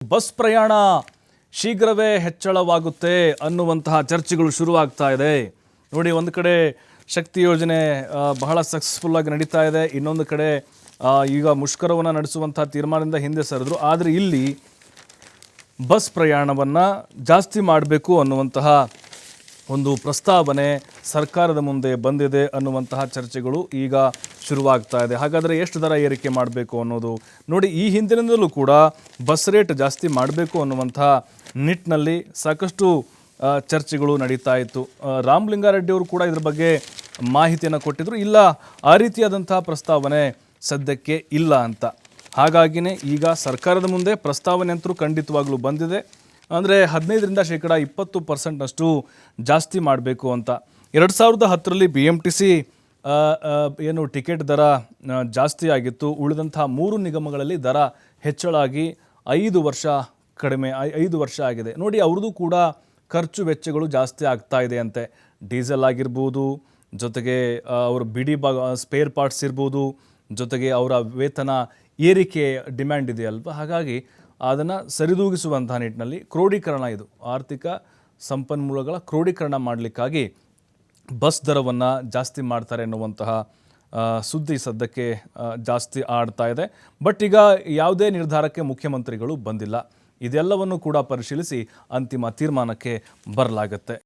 Bus ಪ್ರಯಾಣ ಶೀಘ್ರವೇ ಹೆಚ್ಚಳವಾಗುತ್ತೆ ಅನ್ನುವಂತಹ ಚರ್ಚೆಗಳು ಶುರುವಾಗ್ತಾ ಇದೆ. ನೋಡಿ, ಒಂದು ಕಡೆ ಶಕ್ತಿ ಯೋಜನೆ ಬಹಳ ಸಕ್ಸಸ್ಫುಲ್ ಆಗಿ ನಡೀತಾ ಇದೆ, ಇನ್ನೊಂದು ಕಡೆ ಈಗ ಮುಷ್ಕರವನ್ನು ನಡೆಸುವಂತಹ ತೀರ್ಮಾನದಿಂದ ಹಿಂದೆ ಸರಿದ್ರು. ಆದರೆ ಇಲ್ಲಿ ಬಸ್ ಪ್ರಯಾಣವನ್ನು ಜಾಸ್ತಿ ಮಾಡಬೇಕು ಅನ್ನುವಂತಹ ಒಂದು ಪ್ರಸ್ತಾವನೆ ಸರ್ಕಾರದ ಮುಂದೆ ಬಂದಿದೆ ಅನ್ನುವಂತಹ ಚರ್ಚೆಗಳು ಈಗ ಶುರುವಾಗ್ತಾ ಇದೆ. ಹಾಗಾದರೆ ಎಷ್ಟು ದರ ಏರಿಕೆ ಮಾಡಬೇಕು ಅನ್ನೋದು ನೋಡಿ, ಈ ಹಿಂದಿನಿಂದಲೂ ಕೂಡ ಬಸ್ ರೇಟ್ ಜಾಸ್ತಿ ಮಾಡಬೇಕು ಅನ್ನುವಂತಹ ನಿಟ್ಟಿನಲ್ಲಿ ಸಾಕಷ್ಟು ಚರ್ಚೆಗಳು ನಡೀತಾ ಇತ್ತು. ರಾಮಲಿಂಗಾರೆಡ್ಡಿ ಅವರು ಕೂಡ ಇದ್ರ ಬಗ್ಗೆ ಮಾಹಿತಿಯನ್ನು ಕೊಟ್ಟಿದ್ರು. ಇಲ್ಲ, ಆ ರೀತಿಯಾದಂತಹ ಪ್ರಸ್ತಾವನೆ ಸದ್ಯಕ್ಕೆ ಇಲ್ಲ ಅಂತ. ಹಾಗಾಗಿನೇ ಈಗ ಸರ್ಕಾರದ ಮುಂದೆ ಪ್ರಸ್ತಾವನೆ ಅಂತೂ ಖಂಡಿತವಾಗ್ಲೂ ಬಂದಿದೆ. ಅಂದರೆ 15% ಜಾಸ್ತಿ ಮಾಡಬೇಕು ಅಂತ. 2010ರಲ್ಲಿ BMTC ಏನು ಟಿಕೆಟ್ ದರ ಜಾಸ್ತಿ ಆಗಿತ್ತು. ಉಳಿದಂಥ 3 ನಿಗಮಗಳಲ್ಲಿ ದರ ಹೆಚ್ಚಳಾಗಿ 5 ವರ್ಷ ಆಗಿದೆ. ನೋಡಿ, ಅವ್ರದ್ದು ಕೂಡ ಖರ್ಚು ವೆಚ್ಚಗಳು ಜಾಸ್ತಿ ಆಗ್ತಾ ಇದೆ ಅಂತೆ. ಡೀಸೆಲ್ ಆಗಿರ್ಬೋದು, ಜೊತೆಗೆ ಅವ್ರ ಬಿಡಿ ಸ್ಪೇರ್ ಪಾರ್ಟ್ಸ್ ಇರ್ಬೋದು, ಜೊತೆಗೆ ಅವರ ವೇತನ ಏರಿಕೆ ಡಿಮ್ಯಾಂಡ್ ಇದೆಯಲ್ವ. ಹಾಗಾಗಿ ಅದನ್ನು ಸರಿದೂಗಿಸುವಂತಹ ನಿಟ್ಟಿನಲ್ಲಿ ಕ್ರೋಢೀಕರಣ, ಇದು ಆರ್ಥಿಕ ಸಂಪನ್ಮೂಲಗಳ ಕ್ರೋಢೀಕರಣ ಮಾಡಲಿಕ್ಕಾಗಿ ಬಸ್ ದರವನ್ನು ಜಾಸ್ತಿ ಮಾಡ್ತಾರೆ ಎನ್ನುವಂತಹ ಸುದ್ದಿ ಸದ್ಯಕ್ಕೆ ಜಾಸ್ತಿ ಆಡ್ತಾ ಇದೆ. ಬಟ್ ಈಗ ಯಾವುದೇ ನಿರ್ಧಾರಕ್ಕೆ ಮುಖ್ಯಮಂತ್ರಿಗಳು ಬಂದಿಲ್ಲ. ಇದೆಲ್ಲವನ್ನು ಕೂಡ ಪರಿಶೀಲಿಸಿ ಅಂತಿಮ ತೀರ್ಮಾನಕ್ಕೆ ಬರಲಾಗುತ್ತೆ.